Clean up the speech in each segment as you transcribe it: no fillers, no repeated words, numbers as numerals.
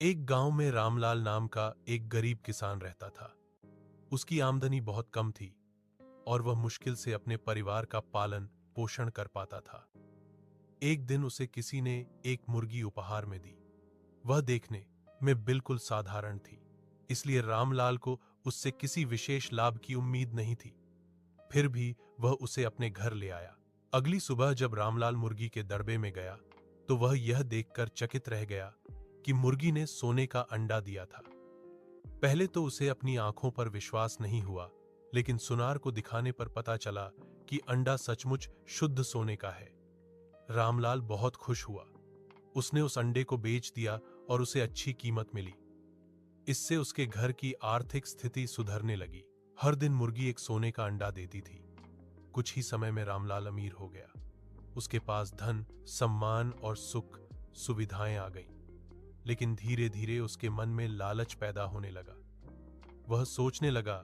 एक गांव में रामलाल नाम का एक गरीब किसान रहता था। उसकी आमदनी बहुत कम थी और वह मुश्किल से अपने परिवार का पालन पोषण कर पाता था। एक दिन उसे किसी ने एक मुर्गी उपहार में दी। वह देखने में बिल्कुल साधारण थी, इसलिए रामलाल को उससे किसी विशेष लाभ की उम्मीद नहीं थी। फिर भी वह उसे अपने घर ले आया। अगली सुबह जब रामलाल मुर्गी के दड़बे में गया तो वह यह देखकर चकित रह गया कि मुर्गी ने सोने का अंडा दिया था। पहले तो उसे अपनी आंखों पर विश्वास नहीं हुआ, लेकिन सुनार को दिखाने पर पता चला कि अंडा सचमुच शुद्ध सोने का है। रामलाल बहुत खुश हुआ। उसने उस अंडे को बेच दिया और उसे अच्छी कीमत मिली। इससे उसके घर की आर्थिक स्थिति सुधरने लगी। हर दिन मुर्गी एक सोने का अंडा देती थी। कुछ ही समय में रामलाल अमीर हो गया। उसके पास धन, सम्मान और सुख सुविधाएं आ गईं। लेकिन धीरे धीरे उसके मन में लालच पैदा होने लगा। वह सोचने लगा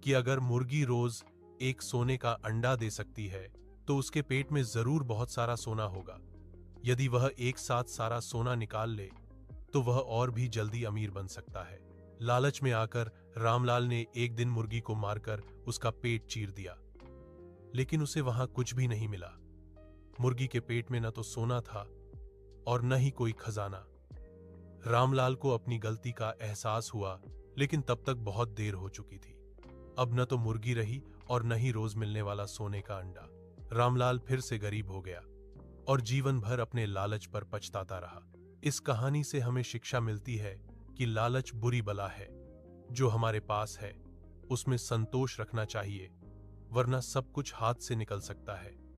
कि अगर मुर्गी रोज एक सोने का अंडा दे सकती है तो उसके पेट में जरूर बहुत सारा सोना होगा। यदि वह एक साथ सारा सोना निकाल ले तो वह और भी जल्दी अमीर बन सकता है। लालच में आकर रामलाल ने एक दिन मुर्गी को मारकर उसका पेट चीर दिया, लेकिन उसे वहां कुछ भी नहीं मिला। मुर्गी के पेट में न तो सोना था और न ही कोई खजाना। रामलाल को अपनी गलती का एहसास हुआ, लेकिन तब तक बहुत देर हो चुकी थी। अब न तो मुर्गी रही और न ही रोज मिलने वाला सोने का अंडा। रामलाल फिर से गरीब हो गया और जीवन भर अपने लालच पर पछताता रहा। इस कहानी से हमें शिक्षा मिलती है कि लालच बुरी बला है। जो हमारे पास है उसमें संतोष रखना चाहिए, वरना सब कुछ हाथ से निकल सकता है।